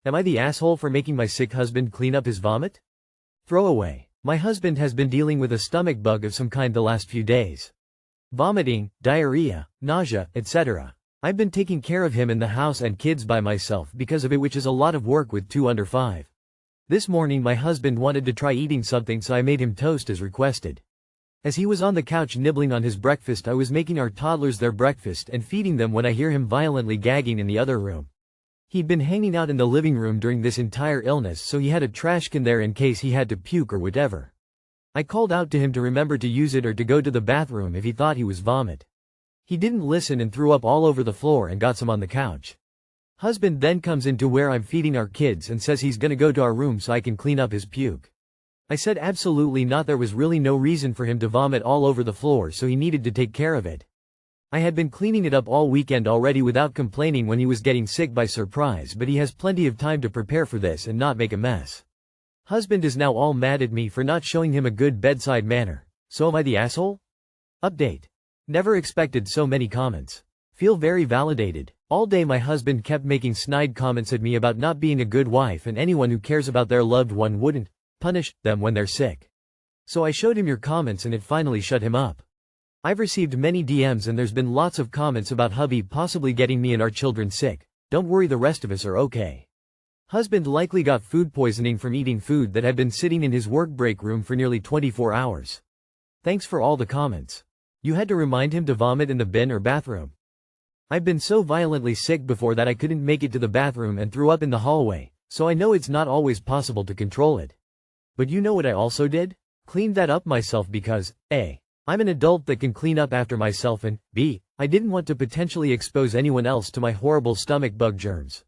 Am I the asshole for making my sick husband clean up his vomit? Throwaway. My husband has been dealing with a stomach bug of some kind the last few days. Vomiting, diarrhea, nausea, etc. I've been taking care of him in the house and kids by myself because of it, which is a lot of work with 2 under 5. This morning my husband wanted to try eating something, so I made him toast as requested. As he was on the couch nibbling on his breakfast, I was making our toddlers their breakfast and feeding them when I hear him violently gagging in the other room. He'd been hanging out in the living room during this entire illness, so he had a trash can there in case he had to puke or whatever. I called out to him to remember to use it or to go to the bathroom if he thought he was vomit. He didn't listen and threw up all over the floor and got some on the couch. Husband then comes into where I'm feeding our kids and says he's gonna go to our room so I can clean up his puke. I said absolutely not, there was really no reason for him to vomit all over the floor, so he needed to take care of it. I had been cleaning it up all weekend already without complaining when he was getting sick by surprise, but he has plenty of time to prepare for this and not make a mess. Husband is now all mad at me for not showing him a good bedside manner. So am I the asshole? Update. Never expected so many comments. Feel very validated. All day my husband kept making snide comments at me about not being a good wife, and anyone who cares about their loved one wouldn't punish them when they're sick. So I showed him your comments and it finally shut him up. I've received many DMs and there's been lots of comments about hubby possibly getting me and our children sick. Don't worry, the rest of us are okay. Husband likely got food poisoning from eating food that had been sitting in his work break room for nearly 24 hours. Thanks for all the comments. You had to remind him to vomit in the bin or bathroom. I've been so violently sick before that I couldn't make it to the bathroom and threw up in the hallway, so I know it's not always possible to control it. But you know what I also did? Cleaned that up myself because, A, I'm an adult that can clean up after myself, and B, I didn't want to potentially expose anyone else to my horrible stomach bug germs.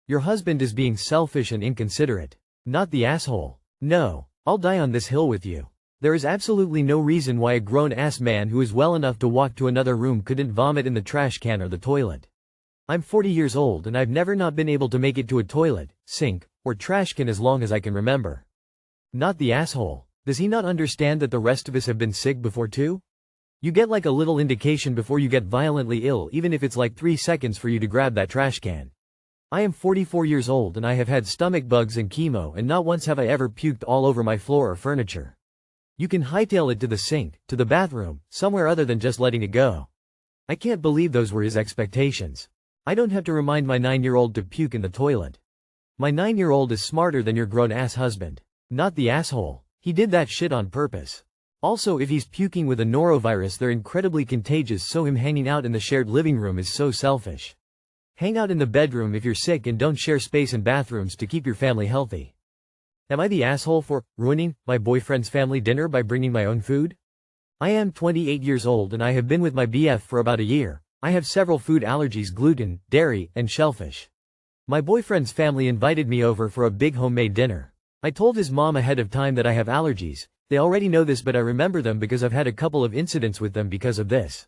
Your husband is being selfish and inconsiderate. Not the asshole. No, I'll die on this hill with you. There is absolutely no reason why a grown-ass man who is well enough to walk to another room couldn't vomit in the trash can or the toilet. I'm 40 years old and I've never not been able to make it to a toilet, sink, or trash can as long as I can remember. Not the asshole. Does he not understand that the rest of us have been sick before too? You get like a little indication before you get violently ill, even if it's like 3 seconds for you to grab that trash can. I am 44 years old and I have had stomach bugs and chemo, and not once have I ever puked all over my floor or furniture. You can hightail it to the sink, to the bathroom, somewhere other than just letting it go. I can't believe those were his expectations. I don't have to remind my 9-year-old to puke in the toilet. My 9-year-old is smarter than your grown-ass husband. Not the asshole. He did that shit on purpose. Also, if he's puking with a norovirus, they're incredibly contagious, so him hanging out in the shared living room is so selfish. Hang out in the bedroom if you're sick and don't share space in bathrooms to keep your family healthy. Am I the asshole for ruining my boyfriend's family dinner by bringing my own food? I am 28 years old and I have been with my BF for about a year. I have several food allergies: gluten, dairy, and shellfish. My boyfriend's family invited me over for a big homemade dinner. I told his mom ahead of time that I have allergies. They already know this, but I remember them because I've had a couple of incidents with them because of this.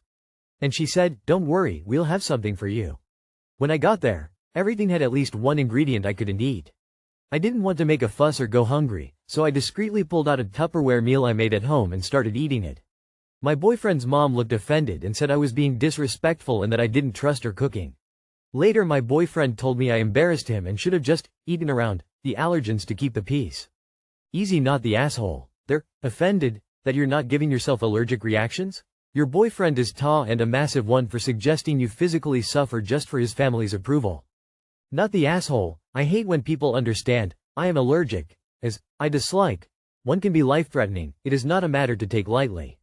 And she said, "Don't worry, we'll have something for you." When I got there, everything had at least one ingredient I couldn't eat. I didn't want to make a fuss or go hungry, so I discreetly pulled out a Tupperware meal I made at home and started eating it. My boyfriend's mom looked offended and said I was being disrespectful and that I didn't trust her cooking. Later my boyfriend told me I embarrassed him and should have just eaten around the allergens to keep the peace. Easy, not the asshole. They're offended that you're not giving yourself allergic reactions? Your boyfriend is tall and a massive one for suggesting you physically suffer just for his family's approval. Not the asshole. I hate when people understand I am allergic as I dislike. One can be life-threatening. It is not a matter to take lightly.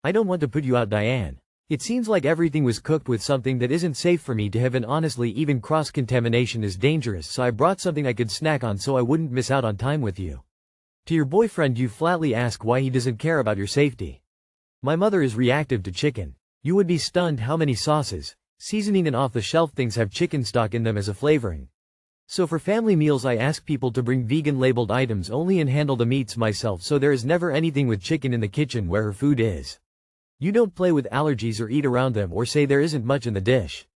I don't want to put you out, Diane. It seems like everything was cooked with something that isn't safe for me to have, and honestly even cross-contamination is dangerous, so I brought something I could snack on so I wouldn't miss out on time with you. To your boyfriend you flatly ask why he doesn't care about your safety. My mother is reactive to chicken. You would be stunned how many sauces, seasoning and off-the-shelf things have chicken stock in them as a flavoring. So for family meals I ask people to bring vegan labeled items only and handle the meats myself, so there is never anything with chicken in the kitchen where her food is. You don't play with allergies or eat around them or say there isn't much in the dish.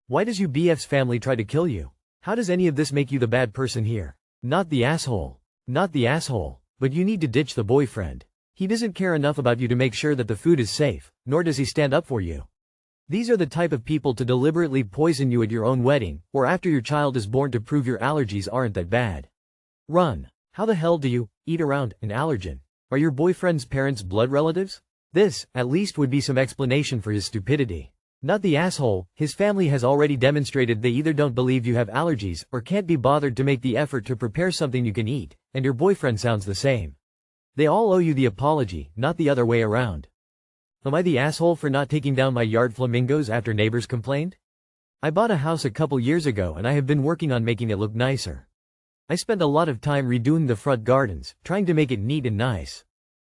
Why does you BF's family try to kill you? How does any of this make you the bad person here? Not the asshole. Not the asshole. But you need to ditch the boyfriend. He doesn't care enough about you to make sure that the food is safe, nor does he stand up for you. These are the type of people to deliberately poison you at your own wedding, or after your child is born to prove your allergies aren't that bad. Run. How the hell do you eat around an allergen? Are your boyfriend's parents blood relatives? This, at least, would be some explanation for his stupidity. Not the asshole. His family has already demonstrated they either don't believe you have allergies, or can't be bothered to make the effort to prepare something you can eat, and your boyfriend sounds the same. They all owe you the apology, not the other way around. Am I the asshole for not taking down my yard flamingos after neighbors complained? I bought a house a couple years ago and I have been working on making it look nicer. I spent a lot of time redoing the front gardens, trying to make it neat and nice.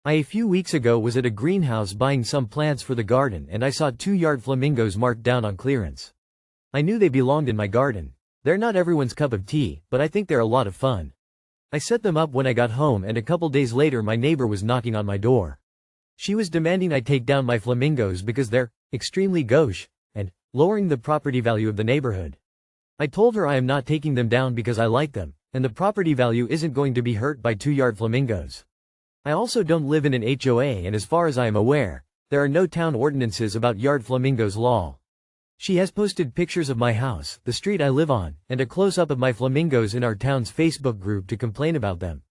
A few weeks ago was at a greenhouse buying some plants for the garden and I saw 2 yard flamingos marked down on clearance. I knew they belonged in my garden. They're not everyone's cup of tea, but I think they're a lot of fun. I set them up when I got home and a couple days later my neighbor was knocking on my door. She was demanding I take down my flamingos because they're extremely gauche and lowering the property value of the neighborhood. I told her I am not taking them down because I like them, and the property value isn't going to be hurt by 2 yard flamingos. I also don't live in an HOA and as far as I am aware, there are no town ordinances about yard flamingos law. She has posted pictures of my house, the street I live on, and a close-up of my flamingos in our town's Facebook group to complain about them.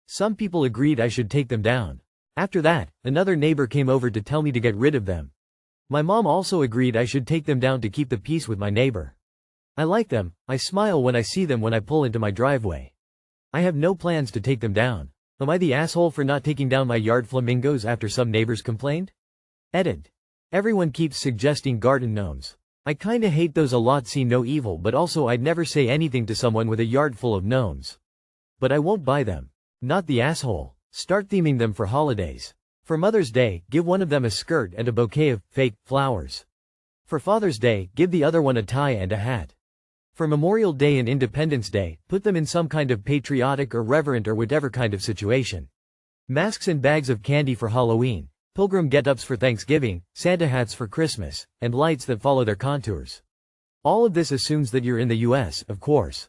Some people agreed I should take them down. After that, another neighbor came over to tell me to get rid of them. My mom also agreed I should take them down to keep the peace with my neighbor. I like them. I smile when I see them when I pull into my driveway. I have no plans to take them down. Am I the asshole for not taking down my yard flamingos after some neighbors complained? Edit. Everyone keeps suggesting garden gnomes. I kinda hate those a lot. See no evil, but also I'd never say anything to someone with a yard full of gnomes. But I won't buy them. Not the asshole. Start theming them for holidays. For Mother's Day, give one of them a skirt and a bouquet of fake flowers. For Father's Day, give the other one a tie and a hat. For Memorial Day and Independence Day, put them in some kind of patriotic or reverent or whatever kind of situation. Masks and bags of candy for Halloween, pilgrim get-ups for Thanksgiving, Santa hats for Christmas, and lights that follow their contours. All of this assumes that you're in the US, of course.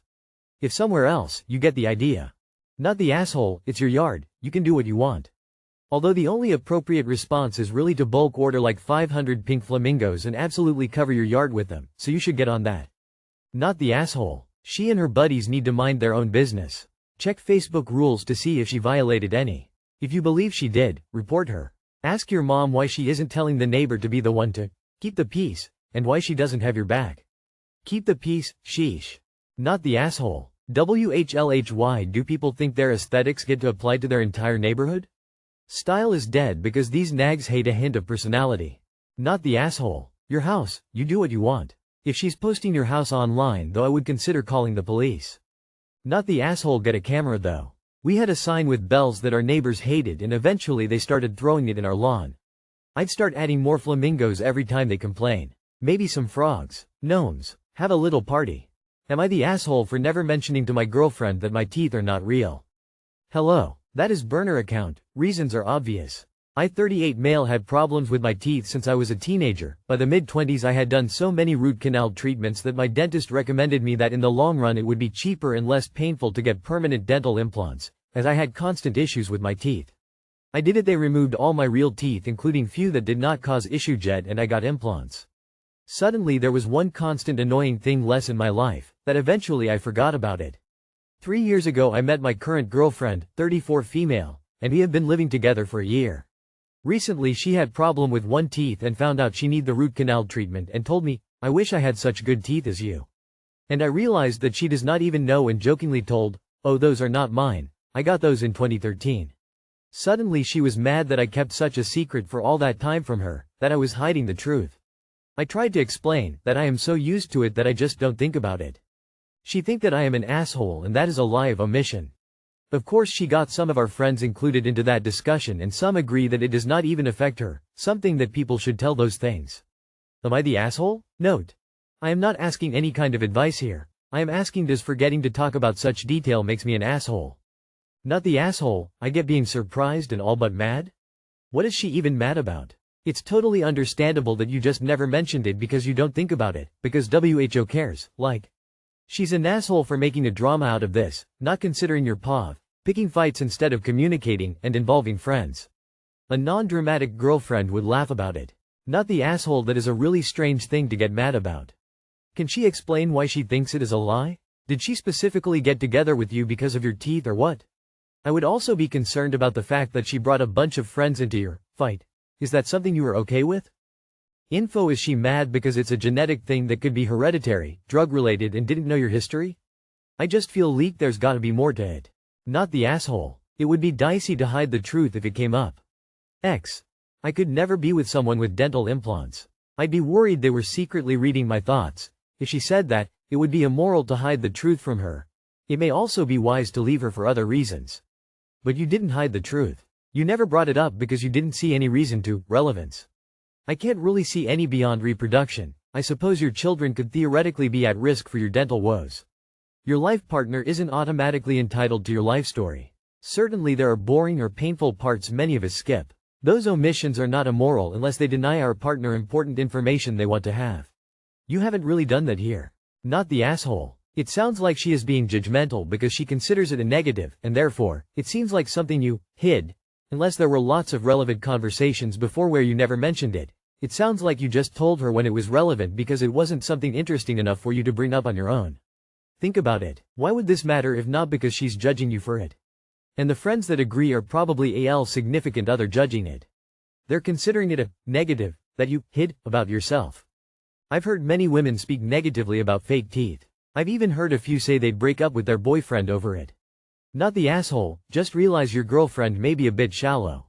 If somewhere else, you get the idea. Not the asshole, it's your yard, you can do what you want. Although the only appropriate response is really to bulk order like 500 pink flamingos and absolutely cover your yard with them, so you should get on that. Not the asshole. She and her buddies need to mind their own business. Check Facebook rules to see if she violated any. If you believe she did, report her. Ask your mom why she isn't telling the neighbor to be the one to keep the peace, and why she doesn't have your back. Keep the peace, sheesh. Not the asshole. WHLHY. Do people think their aesthetics get to apply to their entire neighborhood? Style is dead because these nags hate a hint of personality. Not the asshole. Your house, you do what you want. If she's posting your house online though I would consider calling the police. Not the asshole. Get a camera though. We had a sign with bells that our neighbors hated and eventually they started throwing it in our lawn. I'd start adding more flamingos every time they complain. Maybe some frogs. Gnomes. Have a little party. Am I the asshole for never mentioning to my girlfriend that my teeth are not real? Hello. That is burner account. Reasons are obvious. I 38 male had problems with my teeth since I was a teenager. By the mid-20s I had done so many root canal treatments that my dentist recommended me that in the long run it would be cheaper and less painful to get permanent dental implants, as I had constant issues with my teeth. I did it. They removed all my real teeth including few that did not cause issue yet and I got implants. Suddenly there was one constant annoying thing less in my life, that eventually I forgot about it. 3 years ago I met my current girlfriend, 34 female, and we have been living together for a year. Recently she had problem with one teeth and found out she need the root canal treatment and told me, I wish I had such good teeth as you. And I realized that she does not even know and jokingly told, oh those are not mine, I got those in 2013. Suddenly she was mad that I kept such a secret for all that time from her, that I was hiding the truth. I tried to explain that I am so used to it that I just don't think about it. She think that I am an asshole and that is a lie of omission. Of course she got some of our friends included into that discussion and some agree that it does not even affect her, something that people should tell those things. Am I the asshole? Note. I am not asking any kind of advice here. I am asking does forgetting to talk about such detail makes me an asshole? Not the asshole. I get being surprised and all but mad? What is she even mad about? It's totally understandable that you just never mentioned it because you don't think about it, because WHO cares, like. She's an asshole for making a drama out of this, not considering your POV, picking fights instead of communicating, and involving friends. A non-dramatic girlfriend would laugh about it. Not the asshole. That is a really strange thing to get mad about. Can she explain why she thinks it is a lie? Did she specifically get together with you because of your teeth or what? I would also be concerned about the fact that she brought a bunch of friends into your fight. Is that something you are okay with? Info. Is she mad because it's a genetic thing that could be hereditary, drug-related, and didn't know your history? I just feel leaked. There's gotta be more to it. Not the asshole. It would be dicey to hide the truth if it came up. X. I could never be with someone with dental implants. I'd be worried they were secretly reading my thoughts. If she said that, it would be immoral to hide the truth from her. It may also be wise to leave her for other reasons. But you didn't hide the truth. You never brought it up because you didn't see any reason to. Relevance. I can't really see any beyond reproduction. I suppose your children could theoretically be at risk for your dental woes. Your life partner isn't automatically entitled to your life story. Certainly there are boring or painful parts many of us skip. Those omissions are not immoral unless they deny our partner important information they want to have. You haven't really done that here. Not the asshole. It sounds like she is being judgmental because she considers it a negative, and therefore, it seems like something you hid. Unless there were lots of relevant conversations before where you never mentioned it. It sounds like you just told her when it was relevant because it wasn't something interesting enough for you to bring up on your own. Think about it. Why would this matter if not because she's judging you for it? And the friends that agree are probably a significant other judging it. They're considering it a negative that you hid about yourself. I've heard many women speak negatively about fake teeth. I've even heard a few say they'd break up with their boyfriend over it. Not the asshole. Just realize your girlfriend may be a bit shallow.